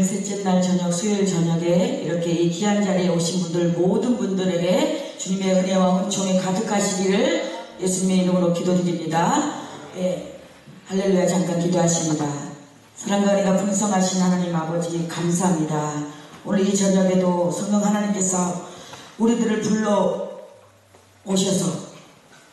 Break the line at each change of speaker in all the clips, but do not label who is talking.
셋째 날 저녁, 수요일 저녁에 이렇게 이 귀한 자리에 오신 분들 모든 분들에게 주님의 은혜와 은총이 가득하시기를 예수님의 이름으로 기도드립니다. 예, 할렐루야. 잠깐 기도하십니다. 사랑과 은혜가 풍성하신 하나님 아버지 감사합니다. 오늘 이 저녁에도 성령 하나님께서 우리들을 불러 오셔서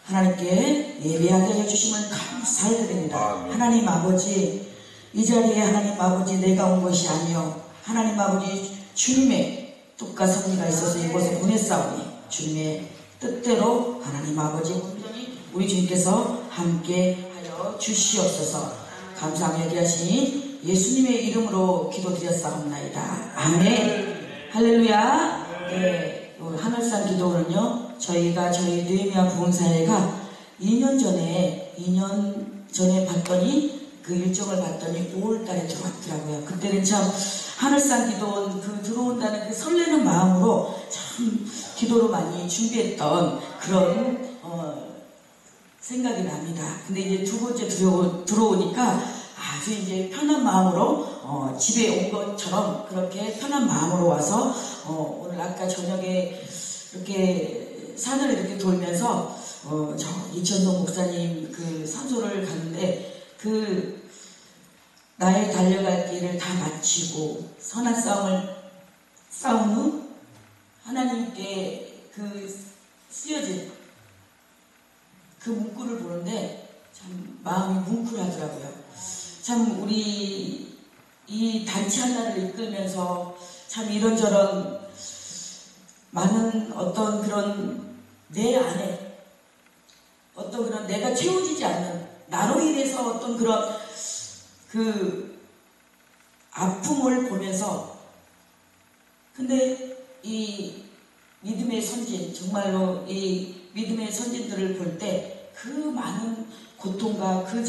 하나님께 예배하게 해주심을 감사히 드립니다. 하나님 아버지, 이 자리에 하나님 아버지 내가 온 것이 아니요 하나님 아버지 주님의 뜻과 섭리가 있어서 이곳에 보냈사오니 주님의 뜻대로 하나님 아버지 온전히 우리 주님께서 함께하여 주시옵소서. 감사하며 얘기하시니 예수님의 이름으로 기도드렸사옵나이다. 아멘. 할렐루야. 네, 하늘산 기도는요, 저희가 저희 느헤미야 부흥사회가 2년 전에 봤더니 그 일정을 봤더니 5월달에 들어왔더라고요. 그때는 참 하늘산 기도 그 들어온다는 그 설레는 마음으로 참 기도로 많이 준비했던 그런 생각이 납니다. 근데 이제 두 번째 들어오니까 아주 이제 편한 마음으로 집에 온 것처럼 그렇게 편한 마음으로 와서 오늘 아까 저녁에 이렇게 산을 이렇게 돌면서 저 이천동 목사님 그 산소를 갔는데 나의 달려갈 길을 다 마치고 선한 싸움을 싸운 후 하나님께 쓰여진 그 문구를 보는데 참 마음이 뭉클하더라고요. 참 우리 이 단체 하나를 이끌면서 참 이런저런 많은 어떤 그런 내 안에 어떤 그런 내가 채워지지 않는 나로 인해서 어떤 그런 그 아픔을 보면서 근데 이 믿음의 선진 정말로 이 믿음의 선진들을 볼 때 그 많은 고통과 그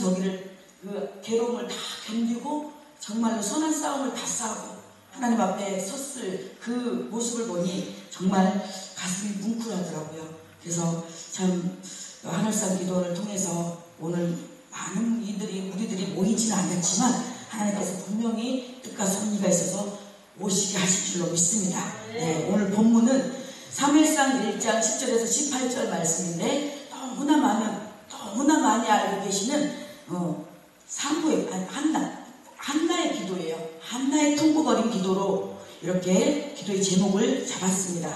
괴로움을 다 견디고 정말로 선한 싸움을 다 싸우고 하나님 앞에 섰을 그 모습을 보니 정말 가슴이 뭉클하더라고요. 그래서 참 하늘산 기도를 통해서 오늘 많은 우리들이 모이지는 않았지만 하나님께서 분명히 뜻과 섭리가 있어서 오시게 하실 줄로 믿습니다. 네, 오늘 본문은 사무엘상 1장 10절에서 18절 말씀인데 너무나 많이 알고 계시는 한나의 기도예요. 한나의 통곡어린 기도로 이렇게 기도의 제목을 잡았습니다.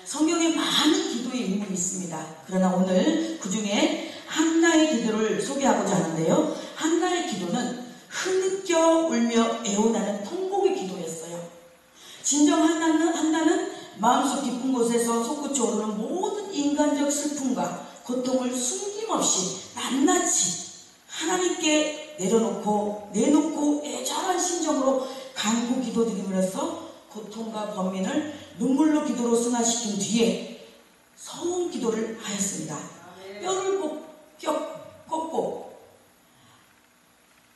성경에 많은 기도의 인물이 있습니다. 그러나 오늘 그 중에 한나의 기도를 소개하고자 하는데요. 한나의 기도는 흐느껴 울며 애원하는 통곡의 기도였어요. 진정 한나는 마음속 깊은 곳에서 솟구쳐 오르는 모든 인간적 슬픔과 고통을 숨김없이 낱낱이 하나님께 내놓고 애절한 심정으로 간구 기도드림으로써 고통과 번민을 눈물로 기도로 승화시킨 뒤에 서운 기도를 하였습니다. 뼈를 꺾고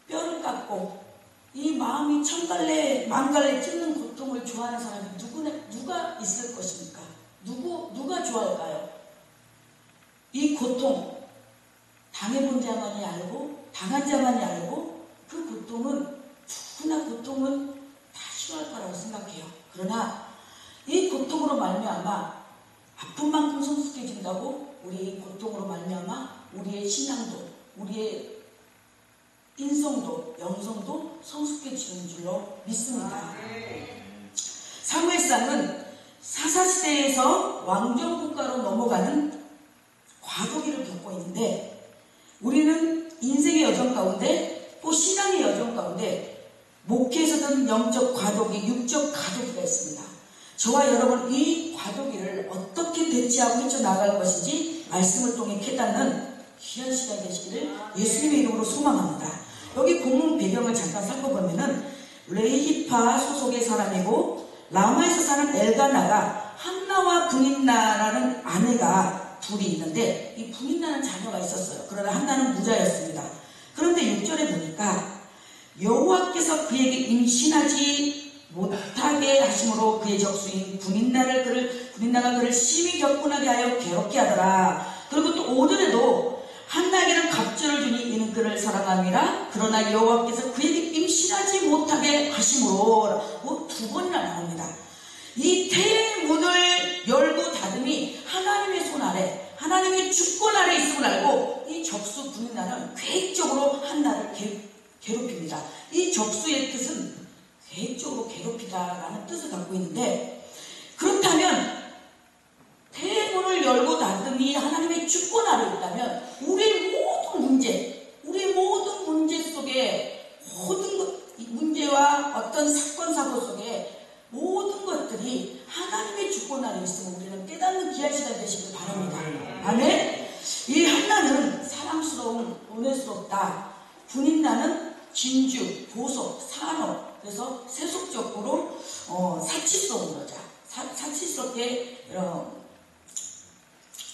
뼈를 깎고 이 마음이 천갈래 만갈래 찢는 고통을 좋아하는 사람이 누가 있을 것입니까? 누가 좋아할까요? 이 고통 당해본 자만이 알고 당한 자만이 알고 그 고통은 누구나 고통은 다 싫어할 거라고 생각해요. 그러나 이 고통으로 말미암아 아픈 만큼 성숙해진다고 우리 고통으로 말미암아 우리의 신앙도 우리의 인성도 영성도 성숙해지는 줄로 믿습니다. 사무엘상은 사사시대에서 왕정국가로 넘어가는 과도기를 겪고 있는데 우리는 인생의 여정 가운데 또 신앙의 여정 가운데 목회에서는 영적 과도기, 육적 과도기가 있습니다. 저와 여러분 이 과도기를 어떻게 대처하고 헤쳐나갈 것인지 말씀을 통해 깨닫는 귀한 시간 되시기를 예수님의 이름으로 소망합니다. 여기 본문 배경을 잠깐 살펴보면은 레히파 소속의 사람이고 라마에서 사는 엘가나가 한나와 분인나라는 아내가 둘이 있는데 이 분인나는 자녀가 있었어요. 그러나 한나는 무자였습니다. 그런데 6절에 보니까 여호와께서 그에게 임신하지 못하게 하심으로 그의 적수인 분인나가 그를 심히 격분하게 하여 괴롭게 하더라. 그리고 또 5절에도 한나에게는 갑절을 주니 이는 그를 사랑함이라. 그러나 여호와께서 그에게 임신하지 못하게 하심으로. 두 번이나 나옵니다. 이 태의 문을 열고 닫음이 하나님의 손 아래, 하나님의 주권 아래 있음을 알고 이 적수 분인나는 계획적으로 한나를 괴롭힙니다. 이 적수의 뜻은 계획적으로 괴롭히다라는 뜻을 갖고 있는데, 그렇다면 태의 문을 열고 닫음이 하나님의 주권 아래 있다면 우리 모든 문제 속에, 모든 문제와 어떤 사건 사고 속에 모든 것들이 하나님의 주권 아래 있으면 우리는 깨닫는 귀한 시간 되시길 바랍니다. 아멘. 이 한나는 사랑스러운, 은혜스럽다. 분인나는 진주, 보석, 산업. 그래서 세속적으로 사치스러운 여자,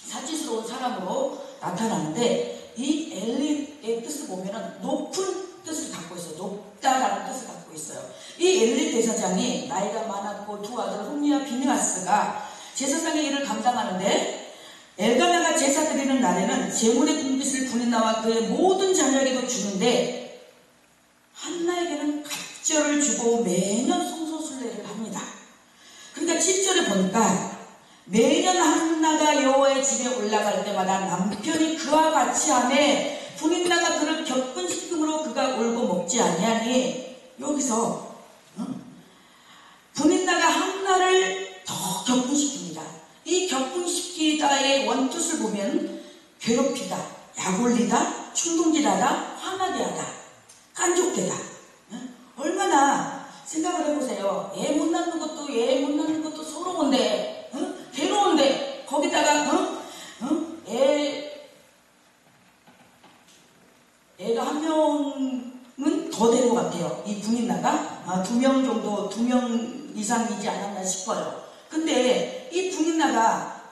사치스러운 사람으로 나타나는데, 이 엘릿의 뜻을 보면은 높은 뜻을 갖고 있어요. 높다라는 뜻을 갖고 있어요. 이 엘릿 대사장이 나이가 많았고 두 아들 홈리와 비느하스가 제사장의 일을 감당하는데, 엘가나가 제사 드리는 날에는 제물의 분깃을 분인나와 그의 모든 자녀에게도 주는데 한나에게는 갑절을 주고 매년 성소순례를 합니다. 그러니까 7절에 보니까 매년 한나가 여호와의 집에 올라갈 때마다 남편이 그와 같이 하매 분인나가 그를 격분시킴으로 그가 울고 먹지 아니하니, 여기서 분인나가 한나를 더 격분시킵니다. 이 격분시키다의 원뜻을 보면 괴롭히다, 약올리다, 충동질하다, 화나게 하다, 깐족되다. 얼마나 생각을 해보세요. 애 못 낳는 것도 서러운데, 괴로운데, 거기다가 애가 한 명은 더 된 것 같아요. 이 분인나가 2명 정도, 2명 이상이지 않았나 싶어요. 근데 이 분인나가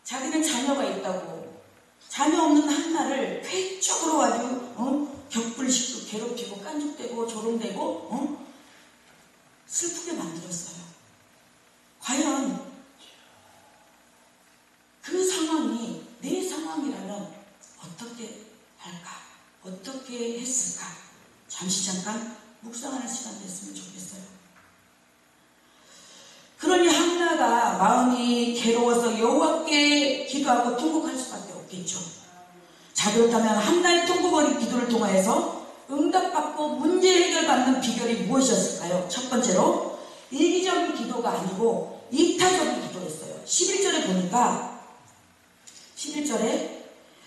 자기는 자녀가 있다고, 자녀 없는 한나를 계획적으로 아주 격분시키고 괴롭히고 깐죽대고 조롱대고 슬프게 만들었어요. 과연 그 상황이 내 상황이라면 어떻게 할까? 어떻게 했을까? 잠깐 묵상하는 시간 됐으면 좋겠어요. 그러니 한나가 마음이 괴로워서 여호와께 기도하고 통곡할 수밖에 없겠죠. 자, 그렇다면 한나의 통곡 어린 기도를 통하여서 응답받고 문제 해결받는 비결이 무엇이었을까요? 첫 번째로 이기적인 기도가 아니고 이타적인 기도였어요. 11절에 보니까, 11절에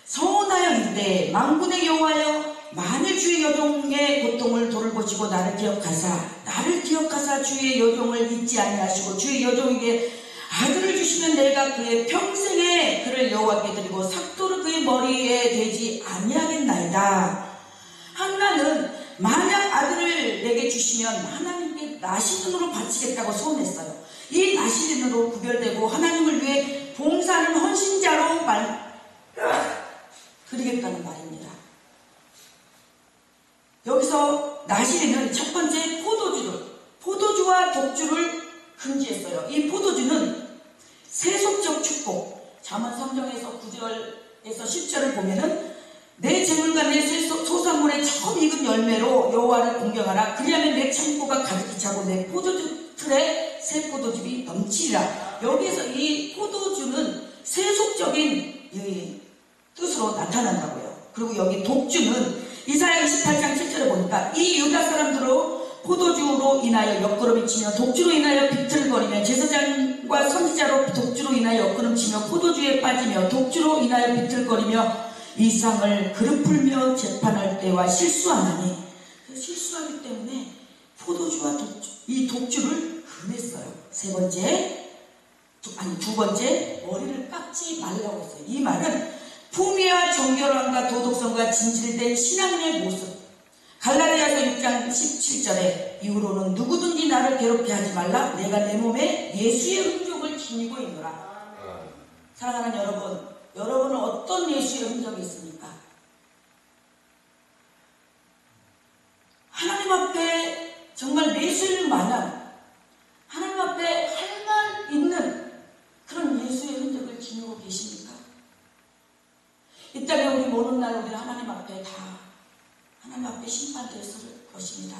서원하여 이르되 만군의 여호와여 만일 주의 여종의 고통을 돌보시고 나를 기억하사 주의 여종을 잊지 아니하시고 주의 여종에게 아들을 주시면 내가 그의 평생에 그를 여호와께 드리고 삭도를 그의 머리에 대지 아니하겠나이다. 한나는 만약 아들을 내게 주시면 하나님께 나시든으로 바치겠다고 소원했어요. 이 나시든으로 구별되고 하나님을 위해 봉사하는 헌신자로 드리겠다는 말입니다. 여기서 나시린은 첫 번째 포도주와 독주를 금지했어요. 이 포도주는 세속적 축복, 잠언 성경에서 9절에서 10절을 보면은 내 재물과 내 소산물의 처음 익은 열매로 여호와를 공경하라. 그리하면 내 창고가 가득히 차고 내 포도주 틀에 새 포도즙이 넘치리라. 여기에서 이 포도주는 세속적인 뜻으로 나타난다고요. 그리고 여기 독주는 이사야 28장 7절에 보니까 이 유다 사람들로 포도주로 인하여 옆구름이 치며 독주로 인하여 비틀거리며 제사장과 선지자로 독주로 인하여 옆구름 치며 포도주에 빠지며 독주로 인하여 비틀거리며 이 쌍을 그릇 풀며 재판할 때와 실수하나니, 실수하기 때문에 포도주와 이 독주를 금했어요. 두 번째 머리를 깎지 말라고 했어요. 이 말은 품위와 정결함과 도덕성과 진실된 신앙의 모습. 갈라디아서 6장 17절에 이후로는 누구든지 나를 괴롭게 하지 말라. 내가 내 몸에 예수의 흔적을 지니고 있노라. 사랑하는 여러분은 어떤 예수의 흔적이 있습니까? 하나님 앞에 정말 내실 만한, 하나님 앞에 할 말 있는 그런 예수의 흔적을 지니고 계십니까? 이 땅에 하나님 앞에 심판되었을 것입니다.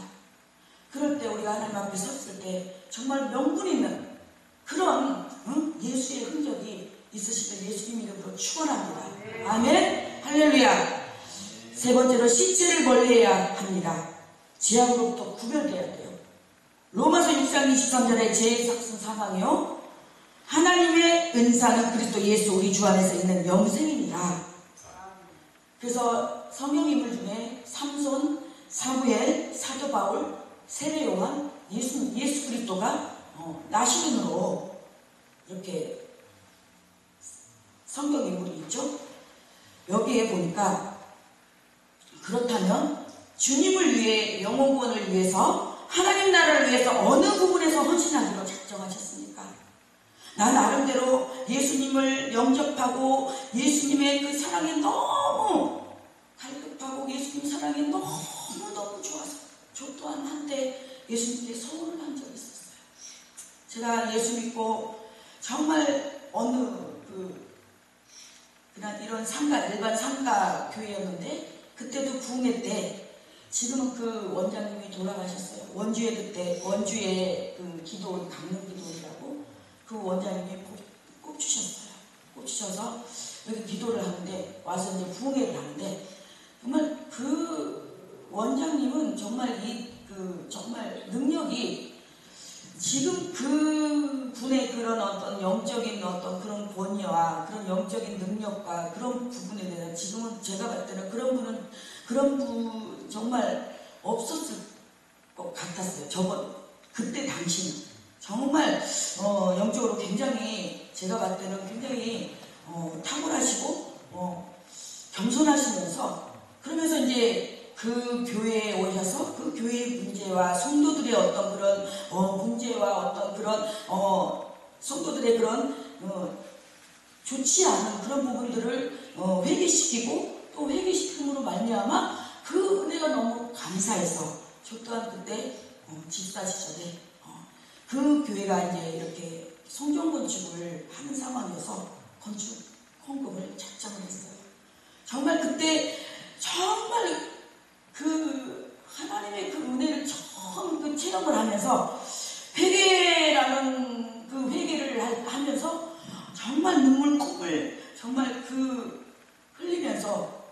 그럴 때 우리가 하나님 앞에 섰을 때 정말 명분 있는 그런 예수의 흔적이 있으시길 예수님 이름으로 축원합니다. 아멘. 할렐루야. 세 번째로 시체를 멀리해야 합니다. 죄악으로부터 구별돼야 돼요. 로마서 6장 23절에 죄의 삭슨 사망이요 하나님의 은사는 그리스도 예수 우리 주 안에서 있는 영생입니다. 그래서 성경 인물 중에 삼손, 사무엘, 사도 바울, 세례 요한, 예수 그리스도가 나시린으로 이렇게 성경 인물이 있죠. 여기에 보니까 그렇다면 주님을 위해 영혼권을 위해서 하나님 나라를 위해서 어느 부분에서 헌신하기로 작정하셨습니까? 나 나름대로 예수님을 영접하고 예수님의 그 사랑에 너무 갈급하고 예수님 사랑에 너무너무 좋아서 저 또한 한때 예수님께 소원을 한 적이 있었어요. 제가 예수 믿고 정말 어느 그냥 이런 일반 상가 교회였는데 그때도 부흥회 때 지금은 그 원장님이 돌아가셨어요. 원주에 그 기도 강릉 기도회라고 그 원장님이 꼽주셔서 여기 기도를 하는데 와서 이제 부흥회를 하는데 정말 그 원장님은 정말 정말 능력이 지금 그 분의 그런 어떤 영적인 어떤 그런 권위와 그런 영적인 능력과 그런 부분에 대해서 지금은 제가 봤을 때는 그런 분 정말 없었을 것 같았어요. 그때 당시는 정말 영적으로 굉장히 제가 봤을 때는 굉장히 탁월하시고 겸손하시면서 그러면서 이제 그 교회에 오셔서 그 교회의 문제와 성도들의 어떤 그런 문제와 어떤 그런 성도들의 그런 좋지 않은 그런 부분들을 회개시키고 또 회개시킴으로 말미암아 그 은혜가 너무 감사해서 저 또한 그때 집사 시절에 그 교회가 이제 이렇게 성전 건축을 하는 상황이어서 건축 헌금을 작정을 했어요. 정말 그때 정말 그 하나님의 그 은혜를 처음 그 체험을 하면서 회개라는 그 회개를 하면서 정말 눈물콧물 정말 흘리면서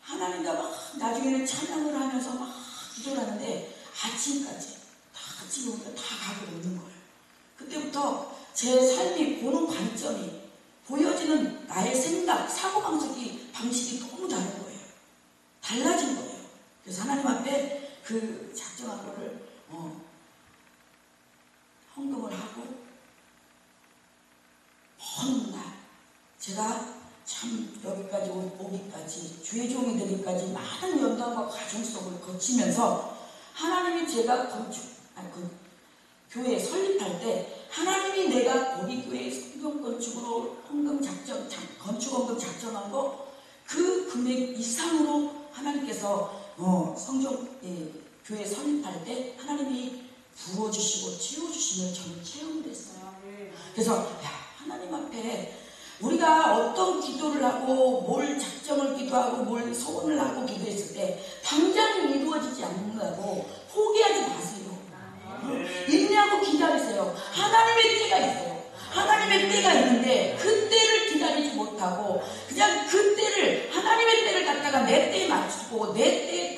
하나님과 막 나중에는 찬양을 하면서 막 기도를 하는데 아침까지 다 지금 우리가 다 가고 있는 거예요. 그때부터 제 삶이 보는 관점이 보여지는 나의 생각, 방식이 너무 다른 거예요. 달라진 거예요. 그래서 하나님 앞에 그 작정한 거를 헌금을 하고 먼 날 제가 참 여기까지 오기까지 주의 종이 되기까지 많은 연단과 과정 속을 거치면서 하나님이 제가 교회 설립할 때 하나님이 내가 거기 교회 성경 건축으로 건축 헌금 작정한 거 그 금액 이상으로 하나님께서 교회 설립할 때 하나님이 부어주시고 채워주시면 저는 체험을 했어요. 그래서 하나님 앞에 우리가 어떤 기도를 하고 뭘 작정을 기도하고 뭘 소원을 하고 기도했을 때 당장 이루어지지 않는다고 포기하지 마세요. 인내하고 기다리세요. 하나님의 때가 있어요. 하나님의 때가 있는데 그 때를 기다리지 못하고 그냥 그 때를 하나님의 때를 갖다가 내 때에 맞추고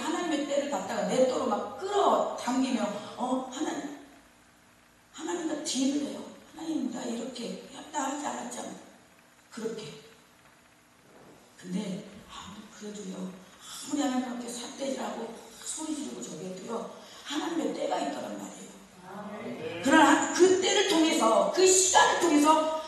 하나님의 때를 갖다가 내 때로 막 끌어당기며 하나님과 딜을 해요. 하나님 나 이렇게 했다 하지 않았잖아. 그렇게. 근데 그래도요 아무리 하나님께 삿대질하고 소리 지르고 저기 해도요 하나님의 때가 있다는 말이에요. 그러나 그 때를 통해서 그 시간을 통해서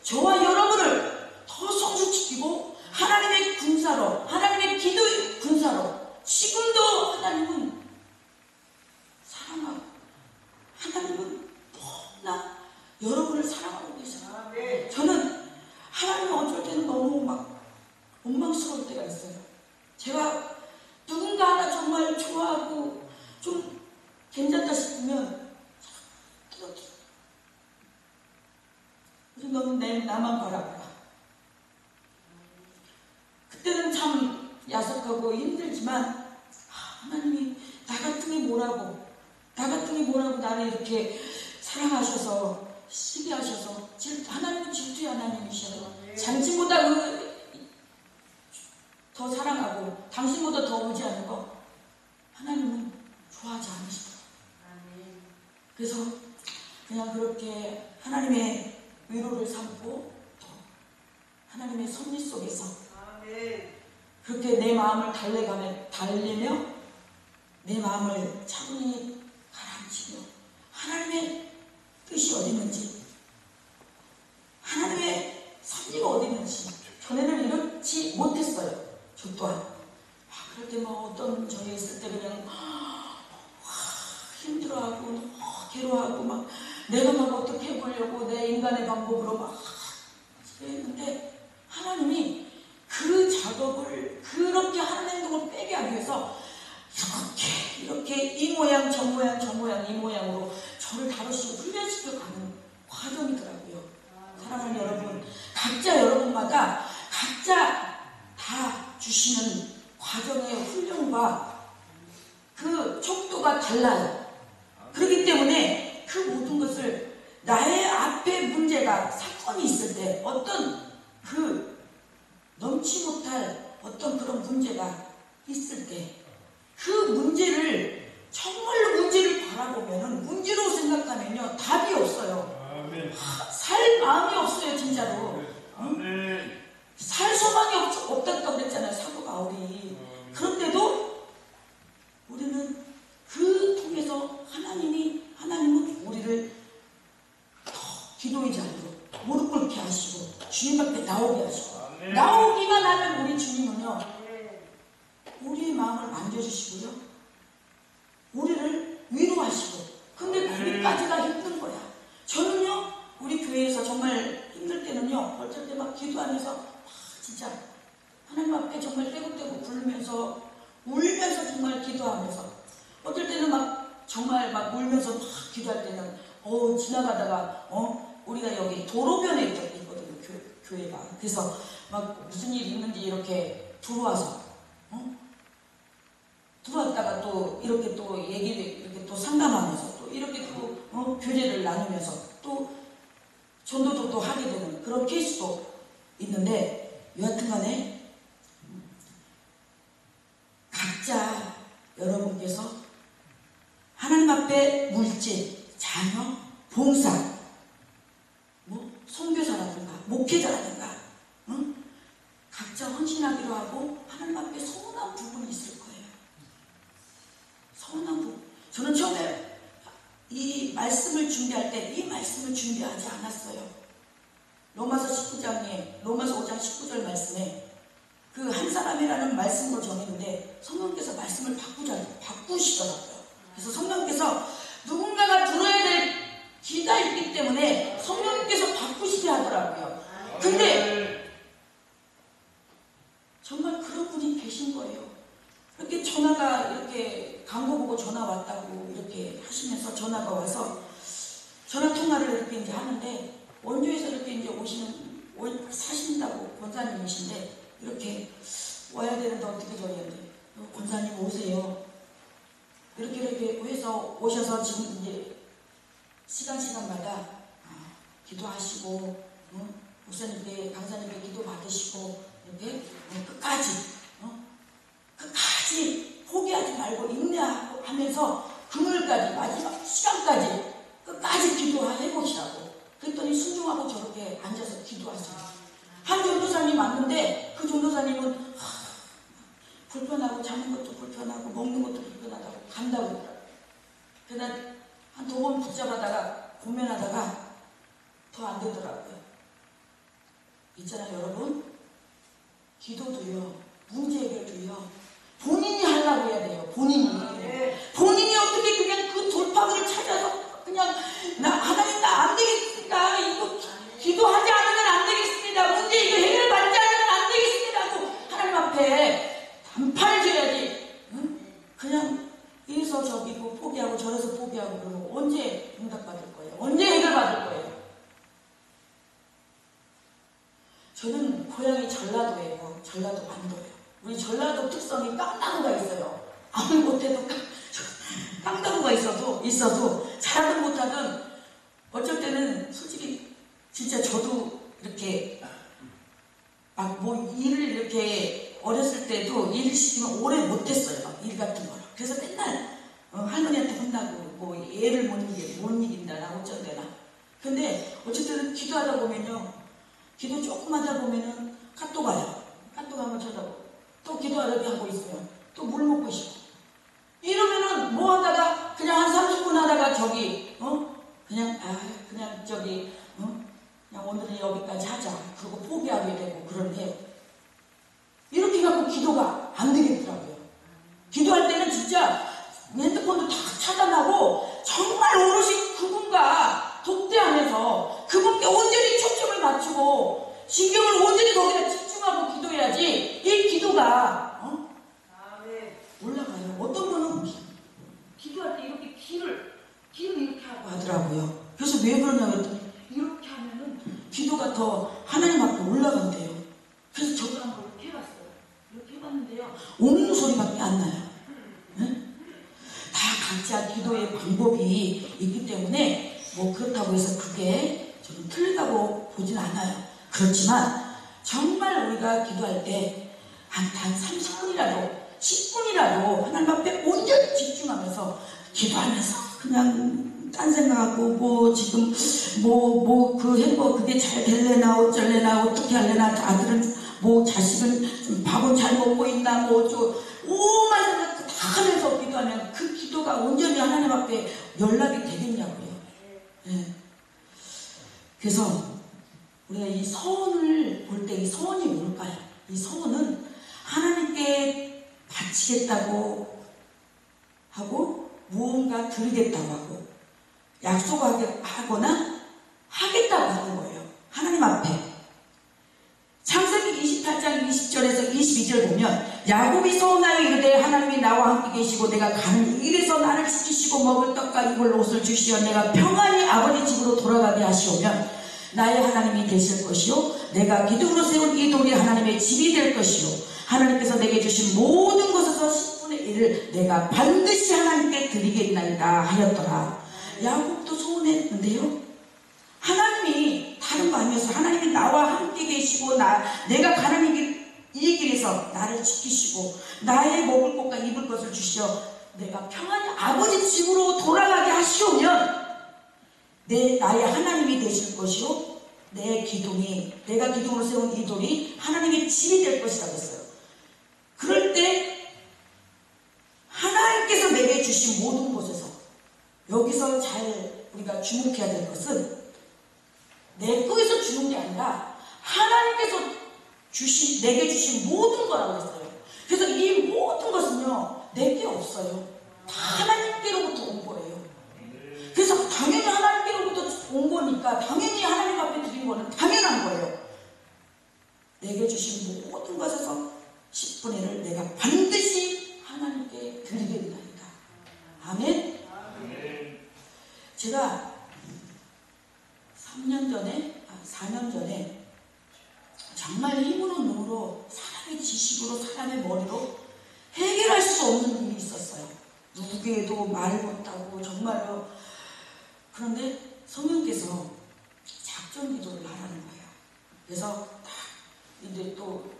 저와 여러분을 더 성숙시키고 하나님의 군사로 하나님의 기도의 군사로 지금도 하나님은 사랑하고 하나님은 너무나 여러분을 사랑하고 계셔요. 저는 하나님을 어쩔 때는 너무 막 원망스러울 때가 있어요. 제가 누군가 하나 정말 좋아하고 좀 괜찮다 싶으면 너는 나만 바라봐라. 있지만 하나님이 나 같은 게 뭐라고 나를 이렇게 사랑하셔서 시기하셔서 하나님은 질투의 하나님이셔요. 당신보다 더 사랑하고 당신보다 더 의지하는 거 하나님은 좋아하지 않으시더라고요. 그래서 그냥 그렇게 하나님의 위로를 삼고 또 하나님의 섭리 속에서 그렇게 내 마음을 달래며 내 마음을 차분히 가라앉히며 하나님의 뜻이 어디 있는지 하나님의 섭리가 어디 있는지 전에는 이렇지 못했어요. 저 또한 그럴 때 뭐 어떤 저에 있을 때 그냥 힘들어하고 괴로워하고 막 내가 막 어떻게 해보려고 내 인간의 방법으로 막 그랬는데 하나님이 그 작업을 그렇게 하는 행동을 빼게 하기 위해서 이렇게 이 모양 저 모양 저 모양 이 모양으로 저를 다루시고 훈련시켜 가는 과정이더라고요. 사랑하는 여러분, 각자 여러분마다 각자 다 주시는 과정의 훈련과 그 척도가 달라요. 그렇기 때문에 그 모든 것을 나의 앞에 문제가 사건이 있을 때 어떤 넘지 못할 어떤 그런 문제가 있을 때 그 문제를 정말로 문제를 바라보면은 문제로 생각하면요 답이 없어요. 살 마음이 없어요. 진짜로. 살 소망이 없다고 그랬잖아요. 사도 바울이. 그런데도 우리는 그 통해서 하나님은 우리를 더 기도의 자리로 무릎 꿇게 하시고 주님 앞에 나오게 하시고 나오기만 하면 우리 주님은요 우리의 마음을 만져주시고요 우리를 위로하시고 근데 거기까지가 힘든 거야. 저는요 우리 교회에서 정말 힘들 때는요 어쩔 때 막 기도하면서 진짜 하나님 앞에 정말 떼국떼국 부르면서 울면서 정말 기도하면서 어떨 때는 막 정말 막 울면서 막 기도할 때는 지나가다가 우리가 여기 도로변에 있거든요 교회가. 그래서 막 무슨 일이 있는지 이렇게 들어와서 들어왔다가 또 이렇게 또 얘기를 이렇게 또 상담하면서 또 이렇게 또 교제를 나누면서 또 전도도 또 하게 되는 그런 케이스도 있는데 여하튼간에 각자 여러분께서 하나님 앞에 물질, 자녀, 봉사, 선교사라든가 목회자라든가 각자 헌신하기로 하고 하나님 앞에 서운한 부분이 있을 거예요. 서운한 부분. 저는 처음에 이 말씀을 준비할 때 이 말씀을 준비하지 않았어요. 로마서 5장 19절 말씀에 그 한 사람이라는 말씀으로 정했는데 성령께서 말씀을 바꾸시더라고요. 그래서 성령께서 누군가가 들어야 될 기가 있기 때문에 성령께서 바꾸시게 하더라고요. 근데 정말 그런 분이 계신 거예요. 이렇게 전화가 이렇게 광고 보고 전화 왔다고 이렇게 하시면서 전화가 와서 전화 통화를 이렇게 이제 하는데 원주에서 이렇게 이제 사신다고 권사님이신데 이렇게 와야 되는데 어떻게 저랬는데 권사님 오세요. 이렇게 해서 오셔서 지금 이제 시간마다 기도하시고 목사님께 강사님께 기도 받으시고 이렇게 끝까지 포기하지 말고 인내하고 하면서 그물까지 마지막 시간까지 끝까지 기도해 보시라고. 그랬더니 순종하고 저렇게 앉아서 기도하세요. 한 전도사님 왔는데 그 전도사님은 불편하고 자는 것도 불편하고 먹는 것도 불편하다고 간다고 그러더라고요. 그러다 한 2번 붙잡아다가 고민하다가 더 안 되더라고요. 있잖아요 여러분, 기도도요 문제 해결도요 본인이 하려고 해야 돼요. 본인이 어떻게 그냥 그 돌파구를 찾아서 그냥 하나님 나 안 되겠습니다. 이거 기도하지 않으면 안 되겠습니다. 문제 이거 해결받지 않으면 안 되겠습니다 하고 하나님 앞에 단판을 줘야지. 그냥 이래서 저기고 포기하고 저래서 포기하고 그러고 언제 응답받을 거예요? 언제 해결받을 거예요? 저는 고향이 전라도예요. 전라도 반도예요. 우리 전라도 특성이 깡나무가 있어요. 아무리 못해도 깡나무가 있어도 잘하든 못하든 어쩔 때는 솔직히 진짜 저도 이렇게 막 뭐 일을 이렇게 어렸을 때도 일 시키면 오래 못했어요. 막 일 같은 거를. 그래서 맨날 할머니한테 혼나고 뭐 애를 못 이긴다 나 어쩐대나. 근데 어쨌든 기도하다 보면요, 기도 조금 하다 보면은 카톡 와요. 카톡 한번 쳐다보고 또 기도하려고 하고 있으면 또 물 먹고 싶어. 이러면은 뭐 하다가 그냥 한 30분 하다가 그냥 오늘은 여기까지 하자. 그러고 포기하게 되고 그런데요. 이렇게 갖고 기도가 안 되겠더라고요. 기도할 때는 진짜 핸드폰도 다 차단하고 정말 오롯이 그분과 독대하면서 그분께 온전히 초점을 맞추고 신경을 온전히 거기다 집중하고 기도해야지 이 기도가 올라가요. 어떤 분은 기도할 때 이렇게 귀를 이렇게 하고 하더라고요. 그래서 왜 그러냐면 이렇게 하면은 기도가 더 하나님 앞에 올라간대요. 그래서 저도 한번 이렇게 해봤어요. 이렇게 해봤는데요, 옹 소리밖에 안 나요. 네? 다 각자 기도의 방법이 있기 때문에 뭐 그렇다고 해서 그게 저는 틀리다고 보진 않아요. 그렇지만 정말 우리가 기도할 때 단 30분이라도 10분이라도 하나님 앞에 온전히 집중하면서 기도하면서 그냥 딴 생각하고 뭐 지금 그 햄버거 그게 잘 될래나 어쩔래나 어떻게 할래나 아들은 뭐 자식은 밥은 잘 먹고 있나 뭐 오만 생각 다 하면서 기도하면 그 기도가 온전히 하나님 앞에 연락이 되겠냐고요. 네. 그래서 우리가 이 서원을 볼 때 이 서원이 뭘까요? 이 서원은 하나님께 바치겠다고 하고 무언가 드리겠다고 하고 약속하거나 하겠다고 하는 거예요. 하나님 앞에. 창세기 28장 20절에서 22절 보면 야곱이 서원하여 이르되 하나님이 나와 함께 계시고 내가 가는 길에서 나를 지키시고 먹을 떡과 입을 옷을 주시어 내가 평안히 아버지 집으로 돌아가게 하시오면 나의 하나님이 되실 것이요 내가 기둥으로 세운 이 돌이 하나님의 집이 될 것이요 하나님께서 내게 주신 모든 것에서 10분의 1을 내가 반드시 하나님께 드리겠나이다 하였더라. 야곱도 소원했는데요, 하나님이 다른 거 아니어서 하나님이 나와 함께 계시고 내가 가는 이 길에서 나를 지키시고 나의 먹을 것과 입을 것을 주시어 내가 평안히 아버지 집으로 돌아가게 하시오면 나의 하나님이 되실 것이요 내가 기둥으로 세운 이 돌이 하나님의 집이 될 것이라고 했어요. 그럴 때 하나님께서 내게 주신 모든 곳에서 여기서 잘 우리가 주목해야 될 것은 내 거에서 주는 게 아니라 하나님께서 내게 주신 모든 거라고 했어요. 그래서 이 모든 것은요 내게 없어요. 다 하나님께로부터 온 거예요. 그래서 당연히 하나님께로부터 온 거니까 당연히 하나님 앞에 드린 거는 당연한 거예요. 내게 주신 모든 것에서 10분의 1을 내가 반드시 하나님께 드리겠나이다. 아멘. 제가 4년 전에 정말 힘으로 눈으로 사람의 지식으로 사람의 머리로 해결할 수 없는 일이 있었어요. 누구에도 말 못하고 정말로. 그런데 성령께서 작전 기도를 하라는 거예요. 그래서 딱 이제 또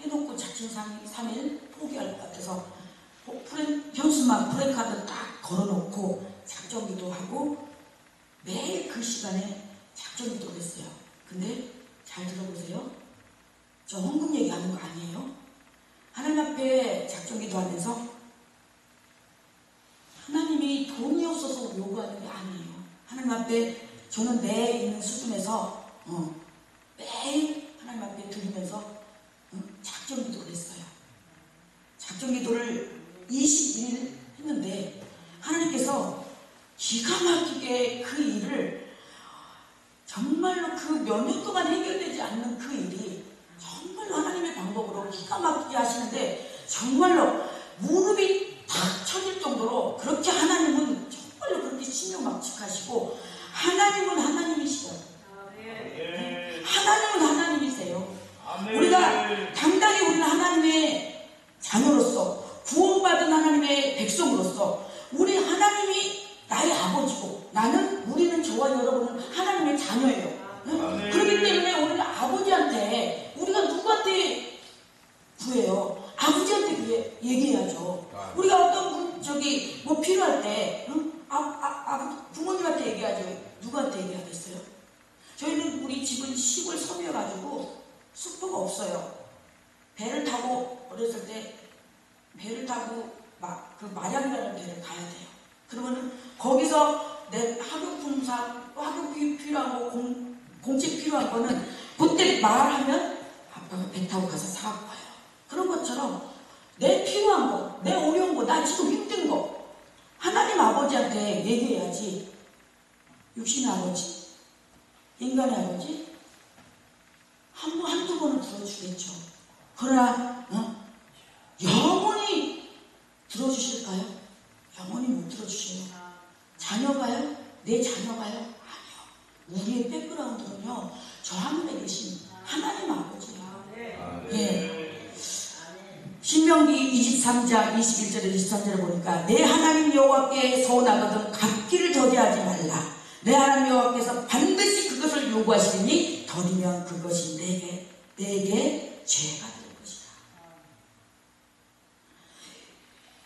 해놓고 자칭 3일 포기할 것 같아서 현수막 프랜카드 딱 걸어놓고 작전 기도하고 매일 그 시간에 작전 기도를 했어요. 근데 잘 들어보세요. 저 헌금 얘기하는 거 아니에요. 하나님 앞에 작전 기도하면서 하나님이 돈이 없어서 요구하는 게 아니에요. 하나님 앞에 저는 내 있는 수준에서 매일 하나님 앞에 드리면서 작전 기도를 했어요. 작전 기도를 21일 했는데 하나님께서 기가 막히게 그 일을 정말로 그 몇 년 동안 해결되지 않는 그 일이 정말로 하나님의 방법으로 기가 막히게 하시는데 정말로 무릎이 탁 쳐질 정도로 그렇게 하나님은 정말로 그렇게 신명막측하시고 하나님은 하나님이시죠. 하나님은 하나님이세요. 우리가 당당히 우리는 하나님의 우리는 저와 여러분은 하나님의 자녀예요. 응? 그렇기 때문에 우리는 아버지한테, 우리가 누구한테 구해요? 아버지한테 얘기해야죠. 우리가 어떤 뭐 필요할 때, 응? 부모님한테 얘기하죠. 누구한테 얘기하겠어요? 저희는 우리 집은 시골 섬이어가지고 숙소가 없어요. 배를 타고, 어렸을 때 배를 타고 그 마량이라는 배를 가야 돼요. 그러면은 거기서 내 학용품상, 학용비 필요한 거, 공책 필요한 거는 그때 말하면 아빠가 배 타고 가서 사갖고 와요. 그런 것처럼 내 필요한 거, 내 어려운 거, 나 지금 힘든 거 하나님 아버지한테 얘기해야지. 육신의 아버지, 인간의 아버지 한두 번은 들어주겠죠. 그러나 영원히 들어주실까요? 영원히 못 들어주셔요. 자녀가요? 내 자녀가요? 아니요. 우리의 백그라운드는요, 저 하늘에 계신 하나님 아버지예요. 예. 신명기 23장 21절에 23절을 보니까 내 하나님 여호와께 서원하거든 갚기를 더디하지 말라. 내 하나님 여호와께서 반드시 그것을 요구하시니 더디면 그것이 내게 죄가 될 것이다.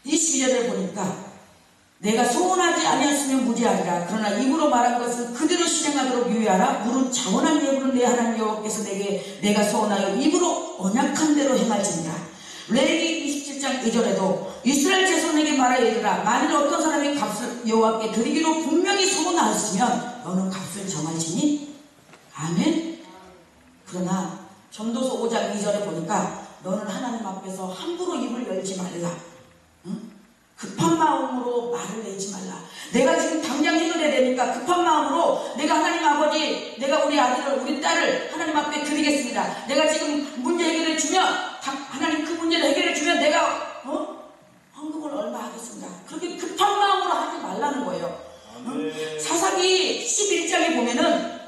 22절에 보니까 내가 소원하지 아니었으면 무죄하리라. 그러나 입으로 말한 것은 그대로 실행하도록 유의하라. 무릇 자원한 예물은 내 하나님 여호와께서 내가 소원하여 입으로 언약한 대로 행할지니라. 레위기 27장 2절에도 이스라엘 자손에게 말하여 이르라. 만일 어떤 사람이 값을 여호와께 드리기로 분명히 소원하였으면 너는 값을 정할지니. 아멘. 그러나 전도서 5장 2절에 보니까 너는 하나님 앞에서 함부로 입을 열지 말라. 응? 급한 마음으로 말을 내지 말라. 내가 지금 당장 해결해야 되니까 급한 마음으로 내가 하나님 아버지, 내가 우리 아들을, 우리 딸을 하나님 앞에 드리겠습니다. 내가 지금 문제 해결해 주면, 하나님 그 문제를 해결해 주면 내가 헌금을 얼마 하겠습니다. 그렇게 급한 마음으로 하지 말라는 거예요. 사사기 11장에 보면은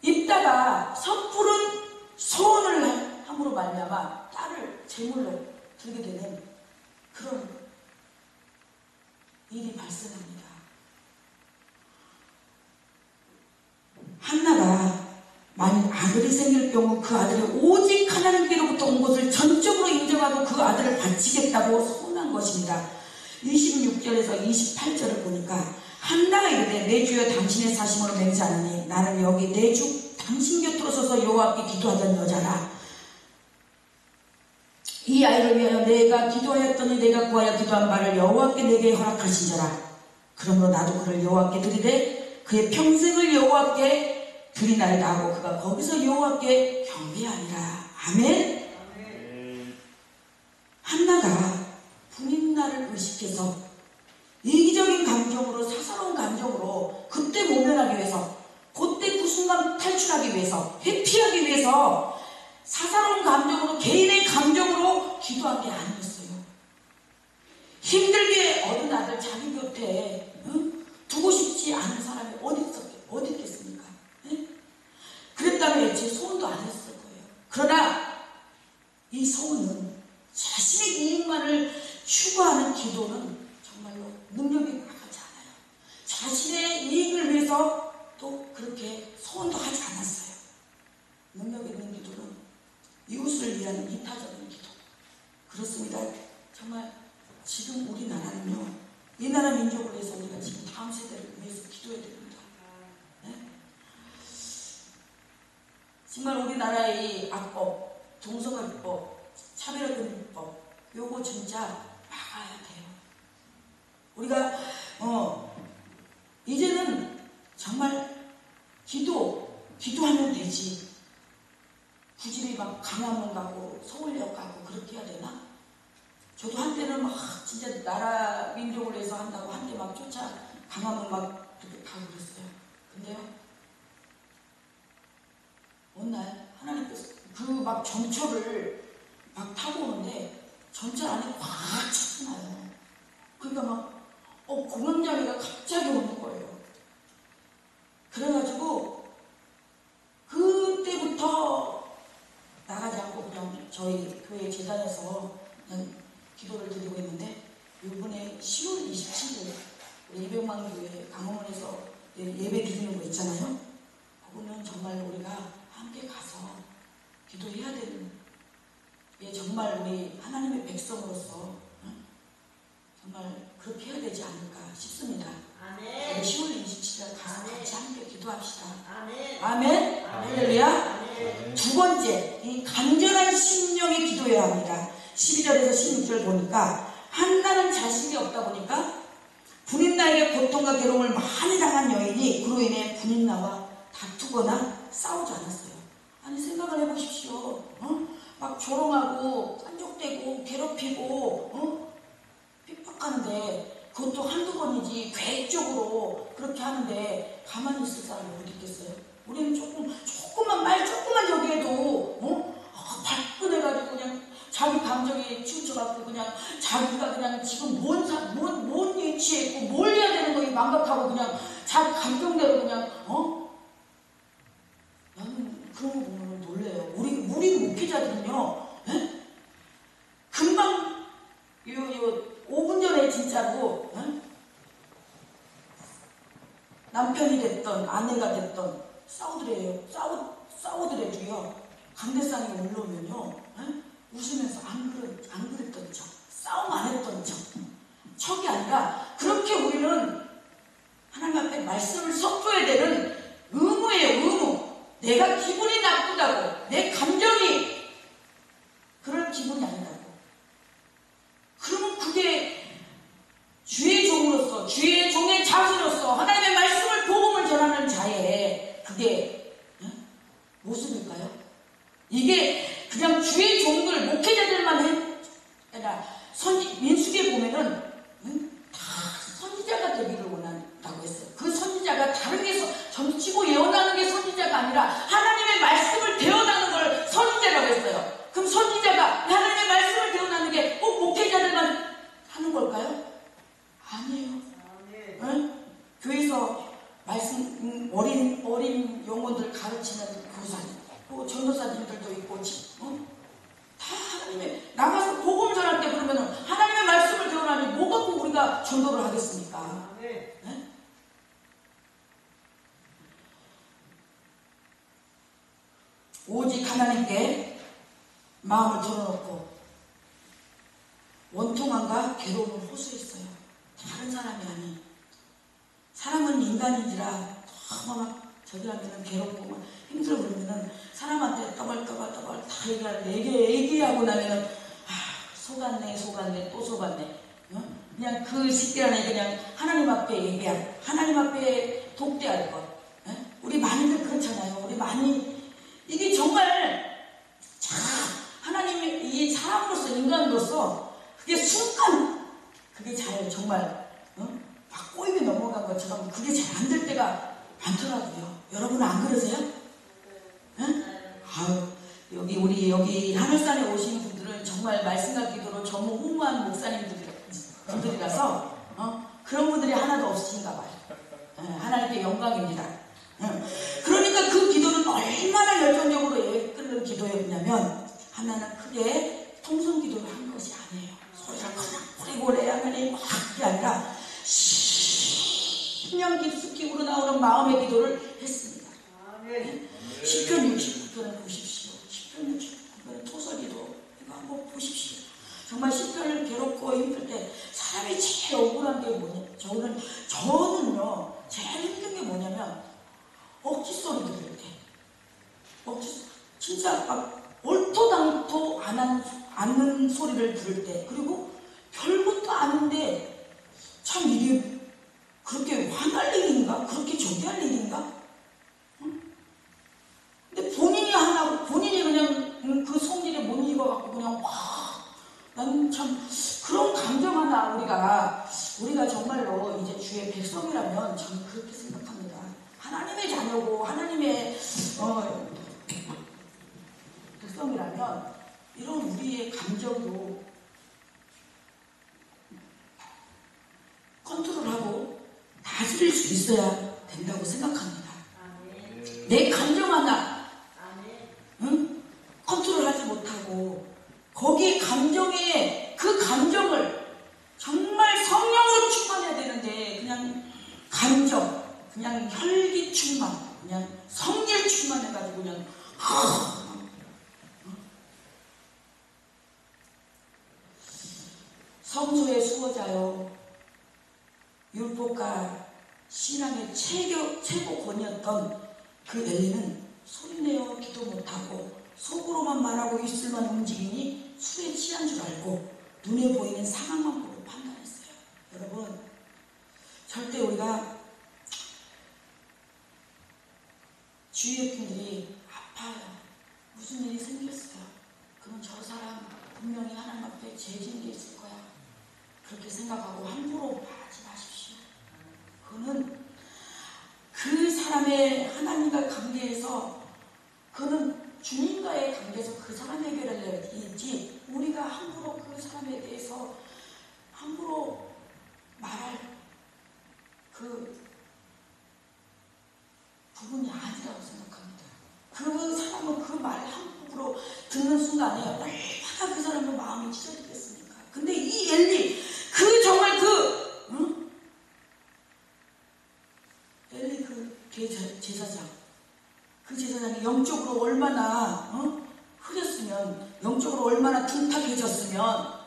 입다가 섣부른 소원을 함으로 말미암아 딸을 제물로 드리게 되는 그런 일이 발생합니다. 한나가 만일 아들이 생길 경우 그 아들이 오직 하나님께로부터 온 것을 전적으로 인정하고 그 아들을 바치겠다고 소원한 것입니다. 26절에서 28절을 보니까 한나가 이르되 내 주여 당신의 사심으로 맹세하노니 나는 여기 내 주 당신 곁으로 서서 여호와께 기도하던 여자라. 이 아이를 위하여 내가 기도하였더니 내가 구하여 기도한 바를 여호와께 내게 허락하시더라. 그러므로 나도 그를 여호와께 드리되 그의 평생을 여호와께 드리나이다 하고 그가 거기서 여호와께 경배하니라. 아멘. 한나가 분임나를 의식해서 이기적인 감정으로, 사사로운 감정으로 그때 모면하기 위해서, 그때 그 순간 탈출하기 위해서, 회피하기 위해서 사사로운 감정으로, 개인의 감정으로 기도한 게 아니었어요. 힘들게 얻은 아들 자기 곁에 두고 싶지 않은 사람이 어디 있겠습니까? 그랬다면 애초에 소원도 안 했을 거예요. 그러나 이 소원은 자신의 이익만을 추구하는 기도는 정말로 능력이 나가지 않아요. 자신의 이익을 위해서 또 그렇게 소원도 하지 않았어요. 능력 있는 기도는 이웃을 위한 이타적인 기도. 그렇습니다. 정말 지금 우리나라는요, 이 나라 민족을 위해서 우리가 지금 다음 세대를 위해서 기도해야 됩니다. 네? 정말 우리나라의 이 악법, 동성애법, 차별금지법, 요거 진짜 막아야 돼요. 우리가 이제는 정말 기도하면 되지. 굳이 막 강화문 가고 서울역 가고 그렇게 해야 되나? 저도 한때는 막 진짜 나라 민족을 위해서 한다고 한때 막 쫓아 강화문 막 그렇게 가고 그랬어요. 근데요, 어느 날 하나님께서 그 막 전철을 막 타고 오는데 전철 안에 꽉 찼나요. 그러니까 막 공황장애가 갑자기 오는 거예요. 그래가지고 그때부터 나가지 않고 그냥 저희 교회 재단에서 그냥 기도를 드리고 있는데, 이번에 10월 27일 우리 이병만 교회 강원에서 예배 드리는 거 있잖아요. 그거는 정말 우리가 함께 가서 기도해야 되는, 정말 우리 하나님의 백성으로서 정말 그렇게 해야 되지 않을까 싶습니다.
아멘.
10월 27일 가서 같이 함께 기도합시다.
아멘.
아멘. 할렐루야. 두 번째, 이 간절한 심령의 기도해야 합니다. 12절에서 16절 보니까 한나는 자식이 없다 보니까 분인나에게 고통과 괴로움을 많이 당한 여인이 그로 인해 분인나와 다투거나 싸우지 않았어요. 아니 생각을 해보십시오. 막 조롱하고 깐족대고 괴롭히고 핍박하는데 그것도 한두 번이지 계획적으로 그렇게 하는데 가만히 있을 사람이 어디 있겠어요? 우리는 조금만 저기에도 발끈해가지고 그냥 자기 감정에 치우쳐갖고 그냥 자기가 그냥 지금 뭔 위치에 있고 뭘 해야 되는 거 망각하고 그냥 자기 감정대로 그냥 나는 그런 거 보면 놀래요. 우리 목회자들은요, 금방 5분 전에 진짜로 남편이 됐던 아내가 됐던 싸우더라도요 강대상이 올라오면요 웃으면서 안 그랬던 척, 싸움 안 했던 척이 아니라 그렇게 우리는 하나님 앞에 말씀을 선포해야 되는 의무예요. 의무. 내가 기분이 나쁘다고, 내 감정이 그럴 기분이 아니라고. 그러면 그게 주의 종으로서, 주의 종의 자세로서 하나님의 말씀을, 복음을 전하는 자의 그게 모습일까요? 이게 그냥 주의 종들, 목회자들만 아니라 민수기에 보면은 다 선지자가 되기를 원한다고 했어요. 그 선지자가 다른 게 점치고 예언하는 게 선지자가 아니라 하나님의 말씀을 대언하는 걸 선지자라고 했어요. 그럼 선지자가 하나님의 말씀을 대언하는 게 꼭 목회자들만 하는 걸까요? 아니에요. 교회에서 말씀 어린 영혼들 가르치는 교사님, 또 전도사님들도 있고, 다 하나님의 나가서 복음 전할 때 그러면은 하나님의 말씀을 대언하니 뭐 갖고 우리가 전도를 하겠습니까? 네? 오직 하나님께 마음을 털어놓고 원통함과 괴로움을 호소했어요. 다른 사람이 아닌. 사람은 인간인지라 너무 막 저기 하면은 괴롭고 막 힘들어 그러면은 사람한테 떠벌떠벌 다 얘기하고 나면은 속았네 또 속았네. 그냥 그 시간에 그냥 하나님 앞에 얘기하고 하나님 앞에 독대할 것. 우리 많이들 그렇잖아요. 우리 많이 이게 정말 참 하나님의 이 사람으로서 인간으로서 그게 순간 그게 잘 정말 막 꼬임이 넘어간 것처럼 그게 잘 안 될 때가 많더라고요. 여러분 안 그러세요? 여기 하늘산에 오신 분들은 정말 말씀과 기도로 전무후무한 목사님들이라서 그런 분들이 하나도 없으신가 봐요. 하나님께 영광입니다. 그러니까 그 기도는 얼마나 열정적으로 끌는 기도였냐면 하나는 크게 통성 기도를 한 것이 아니에요. 소리가 그냥 뿌리고래 하나님 막 그게 아니라 심령 깊숙이 우러나오는 마음의 기도를 했습니다. 시편 69편을 보십시오. 시편 69편의 토설기도 이거 한번 보십시오. 정말 시편을 괴롭고 힘들 때 사람이 제일 억울한 게 뭐냐? 저는요 제일 힘든 게 뭐냐면 억지 소리 들을 때, 진짜 막 얼토당토 않는 소리를 들을 때, 그리고 별것도 아닌데 참 이게 그렇게 화날 일인가? 그렇게 저기 할 일인가? 근데 본인이 그냥 그 성질에 못 익어갖고 그냥 나는 참 그런 감정 하나 우리가 정말로 이제 주의 백성이라면 저는 그렇게 생각합니다. 하나님의 자녀고 하나님의 백성이라면 이런 우리의 감정도 컨트롤하고 다스릴 수 있어야 된다고 생각합니다. 내 감정 하나 컨트롤하지 못하고 거기 감정에 그 감정을 정말 성령으로 충만해야 되는데 그냥 감정 그냥 혈기 충만, 그냥 성질 충만해가지고 그냥 성소의 수호자요, 율법과 신앙의 최고권이었던 그 엘리는 소리내어 기도 못하고 속으로만 말하고 입술만 움직이니 술에 취한 줄 알고 눈에 보이는 상황만 보고 판단했어요. 여러분, 절대 우리가 주위의 분들이 아파요, 무슨 일이 생겼어요, 그러면 저 사람 분명히 하나님 앞에 죄 지은 게 있을 거야, 그렇게 생각하고 함부로 말하지 마십시오. 그거는 그 사람의 하나님과 관계에서, 그는 주님과의 관계에서 그 사람 해결할 일이지, 우리가 함부로 그 사람에 대해서 함부로 말할 그 부분이 아니라고 생각합니다. 그 사람은 그 말 함부로 듣는 순간에 얼마나 그 사람의 마음이 찢어지겠습니까? 근데 이 엘리, 그 정말 엘리 그 제사장, 그 제사장이 영적으로 얼마나 흐렸으면, 영적으로 얼마나 둔탁해졌으면,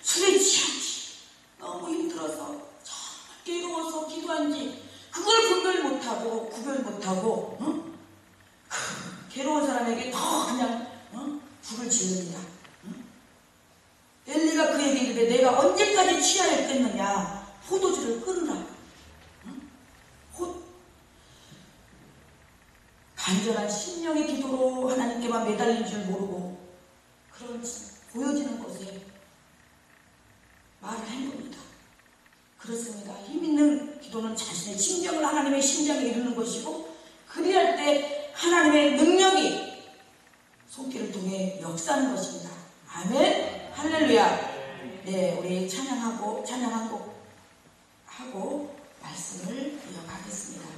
술에 취한지, 너무 힘들어서 정말 괴로워서 기도한지 그걸 구별 못하고 그 괴로운 사람에게 더 그냥 불을 지릅니다. 엘리가 그에게 이르되 내가 언제까지 취하여 있겠느냐, 포도주를 끊으라. 간절한 심령의 기도로 하나님께만 매달린 줄 모르고 그런 보여지는 것에 말을 한 겁니다. 그렇습니다. 힘있는 기도는 자신의 심정을 하나님의 심장에 이루는 것이고, 그리할 때 하나님의 능력이 손길을 통해 역사하는 것입니다. 아멘. 할렐루야. 네, 우리 찬양한 곡 하고 말씀을 이어가겠습니다.